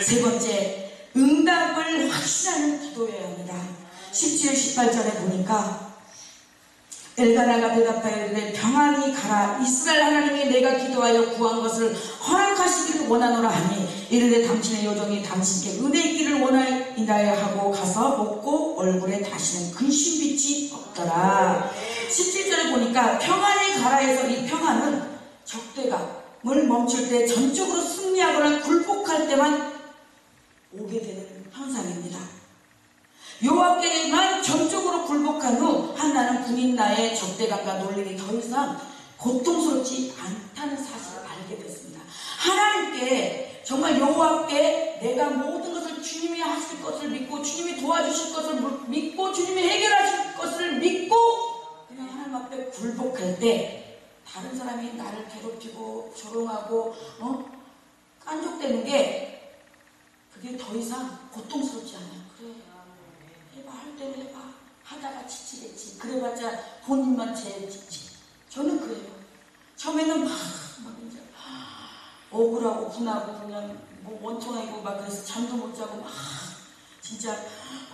세 번째, 응답을 확신하는 기도해야 합니다. 17, 18절에 보니까 엘가나가 대답하여 이르되 평안히 가라. 이스라엘 하나님이 내가 기도하여 구한 것을 허락하시기를 원하노라 하니 이르되 당신의 요정이 당신께 은혜 있기를 원하이나야 하고 가서 먹고 얼굴에 다시는 근심빛이 없더라. 17절에 보니까 평안히 가라 해서 이 평안은 적대감을 멈출 때 전적으로 승리하거나 굴복할 때만 오게 되는 현상입니다. 여호와께만 전적으로 굴복한 후 한나는 분인나의 적대감과 놀림이 더 이상 고통스럽지 않다는 사실을 알게 됐습니다. 하나님께 정말 여호와께 내가 모든 것을 주님이 하실 것을 믿고 주님이 도와주실 것을 믿고 주님이 해결하실 것을 믿고 그냥 하나님 앞에 굴복할 때 다른 사람이 나를 괴롭히고 조롱하고 깐족대는 게 그게 더 이상 고통스럽지 않아요. 그래 해봐, 할 대로 해봐. 하다가 지치겠지. 그래봤자 본인만 제일 지치. 저는 그래요. 처음에는 막 이제 억울하고 분하고 그냥 뭐 원통하고 막 그래서 잠도 못 자고 막 진짜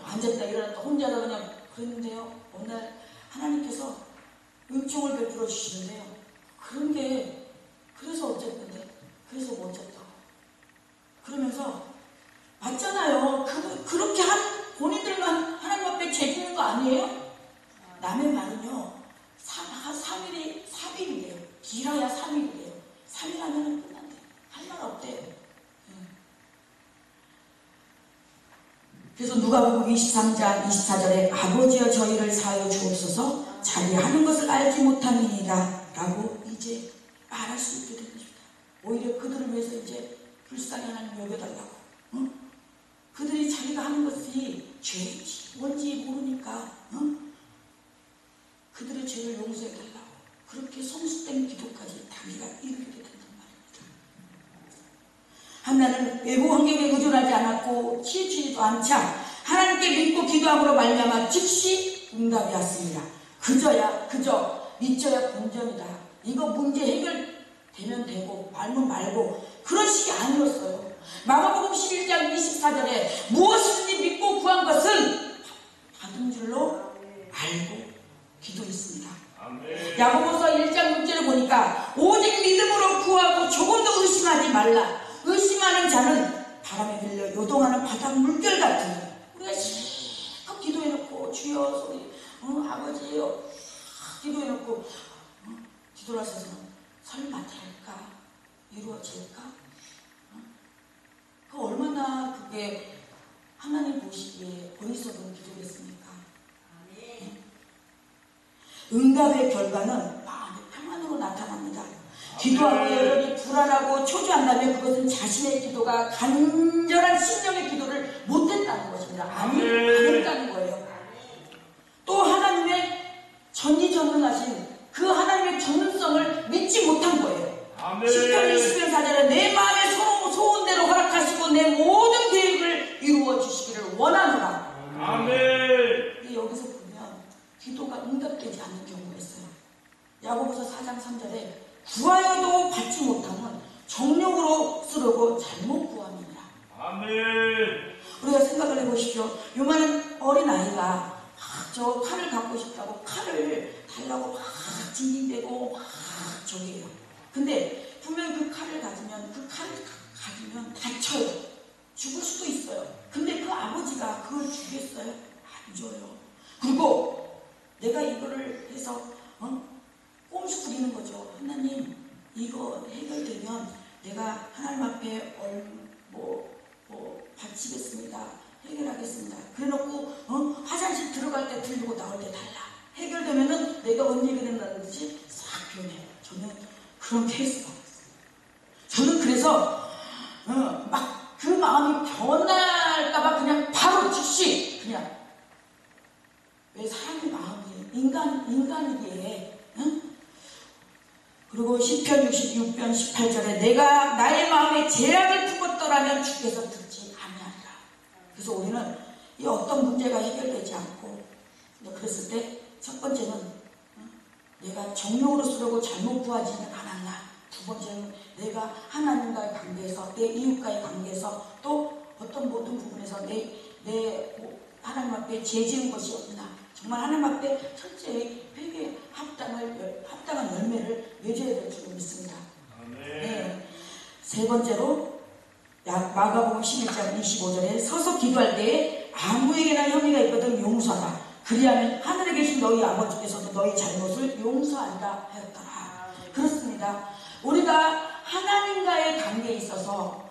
앉았다 일어났다 혼자서 그냥 그랬는데요. 어느 날 하나님께서 은총을 베풀어 주시는데요. 그런 게 그래서 어쨌는데 그래서 뭐 어쨌다고 그러면서 맞잖아요. 그렇게 본인들만 하나님 앞에 죄지는 거 아니에요? 남의 말은요 3일이 4일이래요. 길어야 3일이래요. 3일 하면은 끝난대. 할 말 없대요. 그래서 누가복음 23장 24절에 아버지여 저희를 사하여 주옵소서 자기 하는 것을 알지 못함이니이다 라고 이제 말할 수 있게 된 것입니다. 오히려 그들을 위해서 이제 불쌍히 하나님 여겨달라고. 그들이 자기가 하는 것이 죄인지 뭔지 모르니까 그들의 죄를 용서해달라고 그렇게 성숙된 기도까지 자기가 이르게 된단 말입니다. 한나는 외부 환경에 의존하지 않았고 치우치지도 않자 하나님께 믿고 기도함으로 말미암아 즉시 응답이 왔습니다. 그저 믿져야 본전이다. 이거 문제 해결되면 되고 말면 말고 그런 식이 아니었어요. 마가복음 11장 24절에 무엇이든지 믿고 구한 것은 받은 줄로 알고 기도했습니다. 야고보서 1장 6절을 보니까 오직 믿음으로 구하고 조금도 의심하지 말라. 의심하는 자는 바람에 밀려 요동하는 바다 물결 같으니 우리가 실컷 기도해놓고 주여 소리 아버지요 기도해놓고 뒤돌아서서는 설마 될까? 이루어질까? 얼마나 그게 하나님 보시기에 어리석은 기도겠습니까? 응답의 결과는 마음의 평안으로 나타납니다. 기도하고 여전히 불안하고 초조한다면 그것은 자신의 기도가 간절한 심령의 기도를 못했다는 것입니다. 안 했다는 거예요. 또 하나님의 전지전능하신 그 하나님의 전능성을 믿지 못한 거예요. 10편 20편 4절에 내 마음의 소원대로 허락하시고 내 모든 계획을 이루어 주시기를 원하노라. 아멘. 여기서 보면 기도가 응답되지 않는 경우가 있어요. 야고보서 4장 3절에 구하여도 받지 못하면 정욕으로 쓰려고 잘못 구함이니라. 아멘. 우리가 생각을 해보십시오. 요만한 어린아이가 저 칼을 갖고 싶다고 칼을 달라고 막 징징대고 막 저기해요. 근데 분명히 그 칼을 가지면 다쳐요. 죽을 수도 있어요. 근데 그 아버지가 그걸 주겠어요? 안 줘요. 그리고 내가 이거를 해서 꼼수 부리는 거죠. 하나님 이거 해결되면 내가 하나님 앞에 바치겠습니다. 해결하겠습니다. 그래놓고 화장실 들어갈 때 들고 나올 때 달라. 해결되면은 내가 언제 그랬다는 듯이 싹 변해요. 저는 그런 케이스가 없어요. 저는 그래서 막 그 마음이 변할까봐 그냥 바로 즉시 그냥 왜 사람의 마음이 인간이기에 그리고 시편 66편 18절에 내가 나의 마음에 죄악을 품었더라면 주께서 듣지 아니하리라. 그래서 우리는 이 어떤 문제가 해결되지 않고 그랬을 때 첫 번째는 내가 정욕으로 쓰려고 잘못 구하지는 않았나. 두 번째는 내가 하나님과의 관계에서 내 이웃과의 관계에서 또 살면서 하나님 앞에 죄 지은 것이 없나. 정말 하나님 앞에 철저히 회개 합당한 열매를 맺어야 될 줄 믿습니다. 네. 세 번째로 마가복음 11장 25절에 서서 기도할 때에 아무에게나 혐의가 있거든 용서하라. 그리하면 하늘에 계신 너희 아버지께서도 너희 잘못을 용서한다 하였더라. 그렇습니다. 우리가 하나님과의 관계에 있어서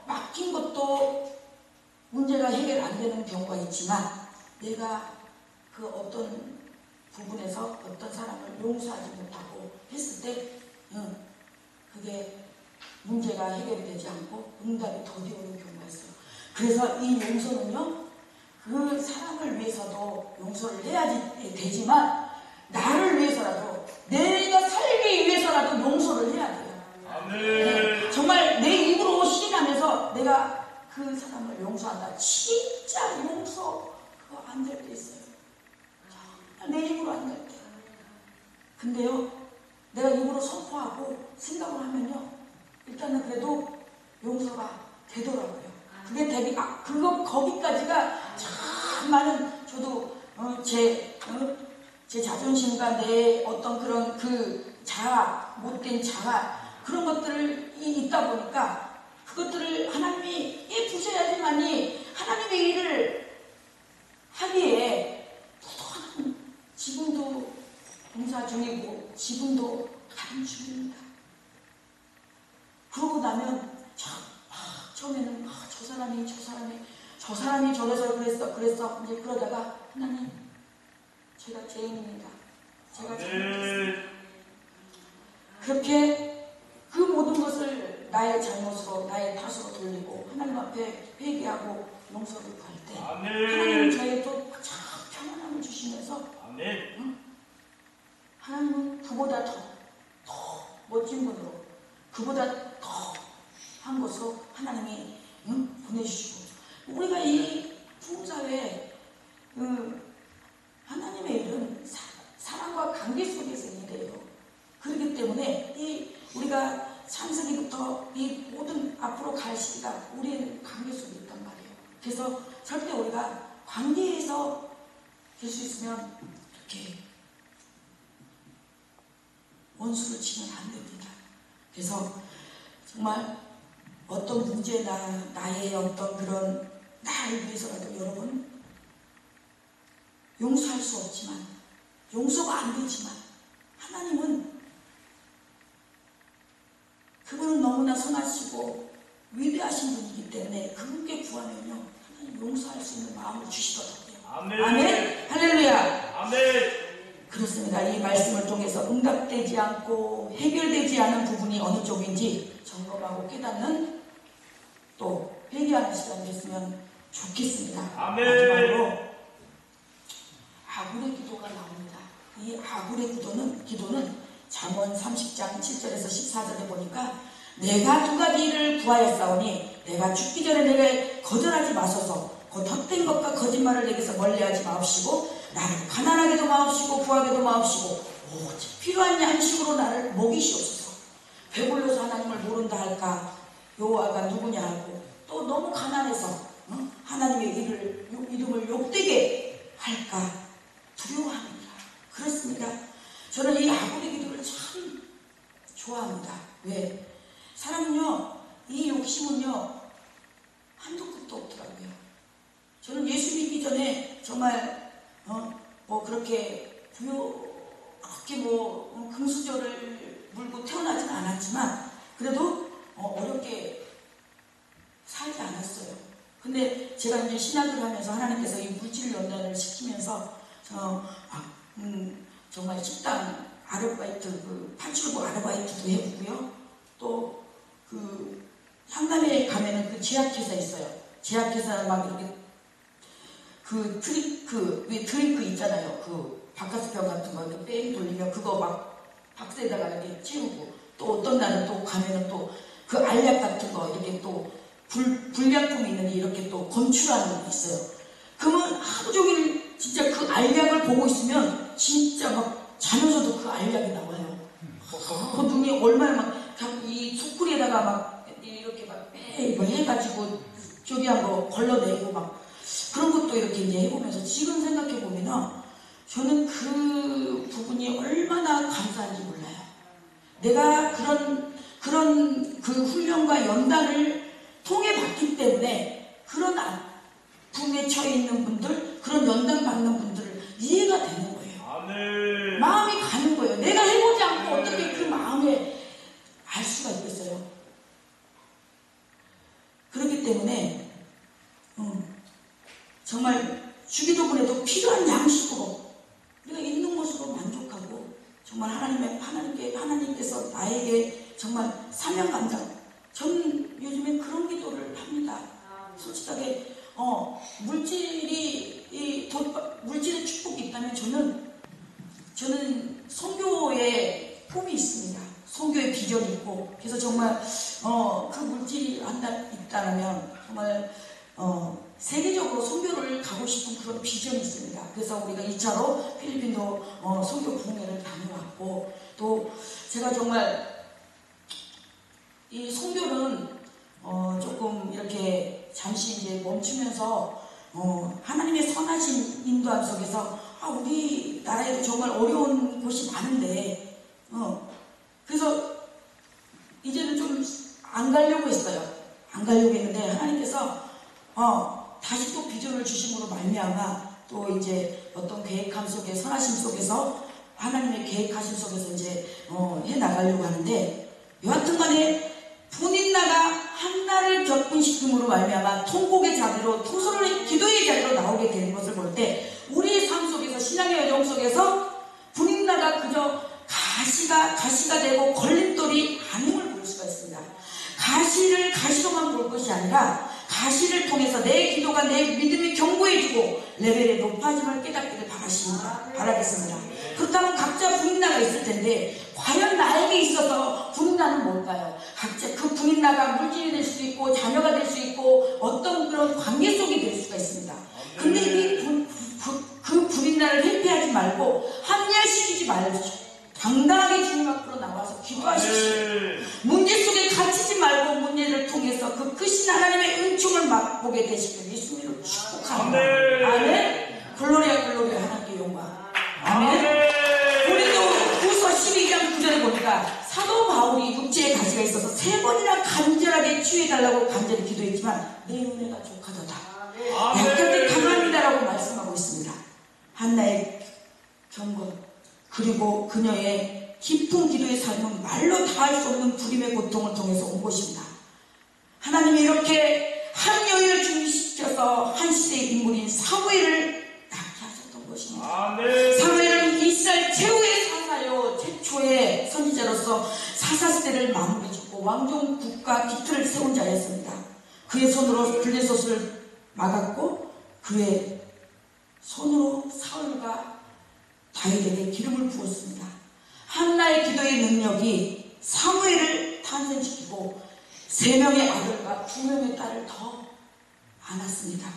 맡긴 것도 문제가 해결 안 되는 경우가 있지만 내가 그 어떤 부분에서 어떤 사람을 용서하지 못하고 했을 때 그게 문제가 해결이 되지 않고 응답이 더디오는 경우가 있어요. 그래서 이 용서는요, 그 사람을 위해서도 용서를 해야지 되지만 나를 위해서라도, 내가 살기 위해서라도 용서를 해야 돼요. 네, 정말 내 입으로 시인하면서 내가 그 사람을 용서한다. 진짜 용서 그거 안 될 때 있어요. 내 입으로 안 될 때. 근데요, 내가 입으로 선포하고 생각을 하면요, 일단은 그래도 용서가 되더라고요. 그게 거기까지가 참 많은, 저도 제 자존심과 내 어떤 그런 그 자아, 못된 자아, 그런 것들이 있다 보니까 그것들을 하나님이 부셔야지만이 하나님의 일을 하기에 지금도 봉사 중이고 지금도 가는 중입니다. 그러고 나면 처음에는 저 사람이 저래서 그랬어 이제 그러다가 하나님, 제가 죄인입니다. 제가 잘못했습니다. 그렇게 그 모든 것을 나의 잘못으로, 나의 탓으로 돌리고 하나님 앞에 회개하고 용서를 구할 때 하나님은 저에게 또 참 평안함을 주시면서 하나님은 그보다 더 멋진 분으로, 그보다 더 한 것으로 하나님이 보내주시고, 우리가 이 부흥사회에 하나님의 일은 사랑과 관계 속에서 일해요. 그렇기 때문에 우리가 창세기부터 이 모든 앞으로 갈 시기가 우리의 관계 속에 있단 말이에요. 그래서 절대 우리가 관계에서 될 수 있으면 이렇게 원수를 치면 안 됩니다. 그래서 정말 어떤 문제나 나의 어떤 그런 나를 위해서라도 여러분 용서할 수 없지만, 용서가 안 되지만 하나님은 그분은 너무나 선하시고 위대하신 분이기 때문에 그분께 구하면요, 하나님 용서할 수 있는 마음을 주시거든요. 아멘. 아멘. 할렐루야. 아멘. 그렇습니다. 이 말씀을 통해서 응답되지 않고 해결되지 않은 부분이 어느 쪽인지 점검하고 깨닫는, 또 회개하는 시간이 됐으면 좋겠습니다. 아멘. 마지막으로 아굴의 기도가 나옵니다. 이 아굴의 기도는 잠언 30장 7절에서 14절에 보니까 내가 두 가지 일을 구하였사오니 내가 죽기 전에 내게 거절하지 마소서. 곧 헛된 것과 거짓말을 내게서 멀리하지 마옵시고 나를 가난하게도 마옵시고 부하게도 마옵시고 오직 필요한 양식으로 나를 먹이시옵소서. 배불러서 하나님을 모른다 할까, 여호와가 누구냐 하고 또 너무 가난해서 하나님의 이름을 욕되게 할까 두려워합니다. 그렇습니다. 저는 이 아굴의 기도를 참 좋아합니다. 왜? 사람은요, 이 욕심은요 한도 끝도 없더라고요. 저는 예수 믿기 전에 정말 그렇게 금수저를 물고 태어나진 않았지만 그래도 어렵게 살지 않았어요. 근데 제가 이제 신학을 하면서 하나님께서 이 물질 연단을 시키면서 정말 식당 아르바이트, 파출부 아르바이트도 해보고요. 또 향남에 가면은 제약회사 있어요. 제약회사 막 이렇게 드링크 있잖아요. 바카스병 같은 거 이렇게 뺑 돌리면 그거 막 박스에다가 이렇게 채우고, 또 어떤 날은 또 가면은 또 그 알약 같은 거 이렇게 또 불량품이 있는데 이렇게 또 검출하는 게 있어요. 그러면 하루 종일 진짜 그 알약을 보고 있으면 진짜 막 자면서도 그 알약이 나와요. 그 눈이 얼마나 막 이 숯불에다가 막 이렇게 막 이거 해가지고 저기 한번 걸러내고 막 그런 것도 이렇게 이제 해보면서 지금 생각해 보면은 저는 그 부분이 얼마나 감사한지 몰라요. 내가 그런 그 훈련과 연단을 통해 봤기 때문에 그런 아픔에 처해 있는 분들, 그런 연단 받는 분들을 이해가 되는 거예요.
아멘.
마음이 가는 거예요. 내가 해보지 않고 어떻게 그 마음에 알 수가 있겠어요. 그렇기 때문에 정말 주기도문에도 필요한 양식으로 우리가 있는 것으로 만족하고 정말 하나님께서 나에게 정말 사명 감당. 저는 요즘에 그런 기도를 합니다. 솔직하게 물질의 축복이 있다면 저는 선교의 꿈이 있습니다. 선교의 비전이 있고 그래서 정말 그 물질이 있다면 정말 세계적으로 선교를 가고 싶은 그런 비전이 있습니다. 그래서 우리가 2차로 필리핀도 선교 부흥회를 다녀왔고 또 제가 정말 이 선교는 조금 이렇게 잠시 이제 멈추면서 하나님의 선하신 인도함 속에서 우리나라에도 정말 어려운 곳이 많은데 그래서 이제는 좀 안 가려고 했어요. 안 가려고 했는데 하나님께서 다시 또 비전을 주심으로 말미암아 또 이제 어떤 계획함 속에 선하심 속에서 하나님의 계획하심 속에서 이제 해 나가려고 하는데 여하튼간에 본인 나가 한나를 격분시킴으로 말미암아 통곡의 자리로 토설의 기도의 자리로 나오게 되는 것을 볼 때 우리의 삶 속에서 신앙의 여정 속에서 본인 나가 그저 가시가 되고 걸림돌이 아님을 볼 수가 있습니다. 가시를 가시로만 볼 것이 아니라 가시를 통해서 내 기도가 내 믿음이 견고해지고 레벨의 높아짐을 깨닫기를 바라겠습니다. 그렇다면 각자 분인나가 있을 텐데 과연 나에게 있어서 분인나는 뭘까요? 각자 그 분인나가 물질이 될 수도 있고 자녀가 될 수 있고 어떤 그런 관계 속이 될 수가 있습니다. 근데 그 분인나를 회피하지 말고 합리화시키지 말고 당당하게 주님 앞으로 나와서 기도하십시오. 문제 속에 갇히지 말고 문제를 통해서 그 크신 하나님의 은총을 맛보게 되시길 예수님으로 축복합니다. 아멘. 글로리아 하나님께 영광. 아멘. 우리도 후서 12장 9절에 보니까 사도 바울이 육체에 가시가 있어서 3번이나 간절하게 치유해달라고 간절히 기도했지만 내 은혜가 족하도다. 약할 때 강합니다라고 말씀하고 있습니다. 한나의 경건 그리고 그녀의 깊은 기도의 삶은 말로 다할 수 없는 불임의 고통을 통해서 온 것입니다. 하나님이 이렇게 한 여인을 중시시켜서 한 시대의 인물인 사무엘을 낳게 하셨던 것입니다. 사무엘은 이스라엘 최후의 사사요 최초의 선지자로서 사사시대를 마무리 짓고 왕정 국가 기틀을 세운 자였습니다. 그의 손으로 블레셋을 막았고 그의 손으로 사울과 다윗에게 기름을 부었습니다. 한나의 기도의 능력이 사무엘을 탄생시키고 3명의 아들과 2명의 딸을 더 안았습니다.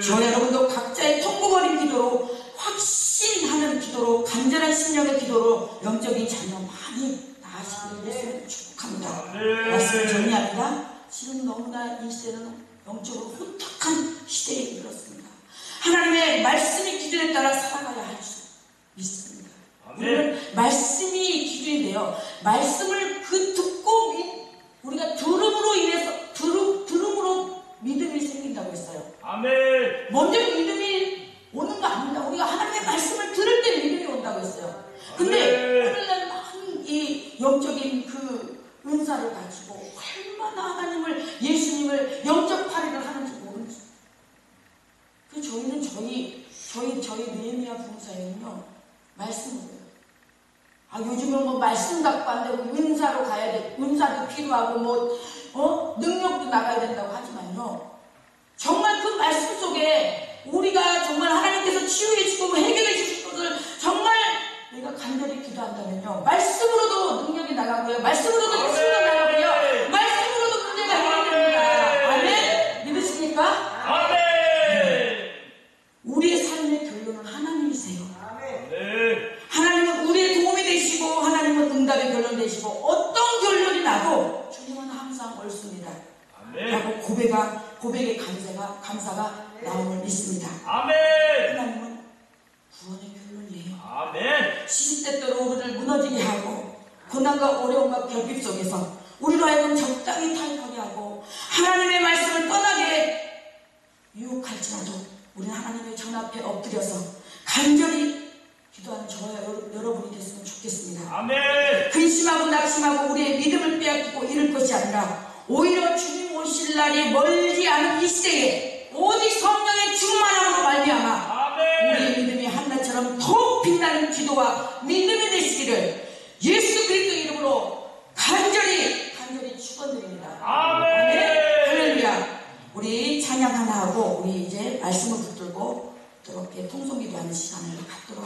저와 여러분도 각자의 통곡어린 기도로 확신하는 기도로 간절한 심령의 기도로 영적인 자녀 많이 낳으시기를 예수님 축복합니다. 말씀을 정리합니다. 지금 너무나 이 시대는 영적으로 혼탁한 시대에 이르렀습니다. 하나님의 말씀이 기준에 따라 살아가야 할 수 믿습니다. 우리는 말씀이 기준인데요. 말씀을 듣고 우리가 들음으로 인해서 들음으로 믿음이 생긴다고 했어요.
아멘.
먼저 믿음이 오는 거 아닙니다. 우리가 하나님의 말씀을 들을 때 믿음이 온다고 했어요. 근데 오늘날 많은 이 영적인 그 은사를 가지고 얼마나 하나님을 예수님을 영적 발휘를 하는지 모르죠. 그 저희는 저희 느헤미야 부흥사에는요 말씀으로요. 요즘은 뭐 말씀 갖고 안 되고 은사로 가야 돼. 은사도 필요하고 능력도 나가야 된다고 하지만요. 정말 그 말씀 속에 우리가 정말 하나님께서 치유해 주고 해결해 주실 것을 정말 내가 간절히 기도한다면요. 말씀으로도 능력이 나가고요. 말씀으로도 치유가 나가고요. 말씀으로도 문제가 해결됩니다. 아멘. 믿으십니까?
아멘.
우리의 삶의 결론은 하나님이세요.
아멘.
하나님은 우리의 도움이 되시고 하나님은 응답의 결론 되시고 어떤 결론이 나도 주님은 항상 옳습니다.
아멘.
라고 고백하고 우리에게 감사가 나옴을 믿습니다.
아멘.
하나님은 구원의 결론이에요.
아멘.
시시때때로 우리를 무너지게 하고 고난과 어려움과 결핍 속에서 우리로 하여금 적당히 타협하게 하고 하나님의 말씀을 떠나게 유혹할지라도 우리는 하나님의 전 앞에 엎드려서 간절히 기도하는 저와 여러분이 됐으면 좋겠습니다.
아멘.
근심하고 낙심하고 우리의 믿음을 빼앗기고 이럴 것이 아니라 오히려 주님 오실 날이 멀지 않은 이 시대에 오직 성령의 충만함으로 말미암아 우리의 믿음이 한나처럼 더욱 빛나는 기도와 믿음이 되시기를 예수 그리스도 이름으로 간절히 축원드립니다.
아멘.
할렐루야. 우리 찬양 하나 하고 우리 이제 말씀을 붙들고 또 이렇게 통성기도하는 시간을 갖도록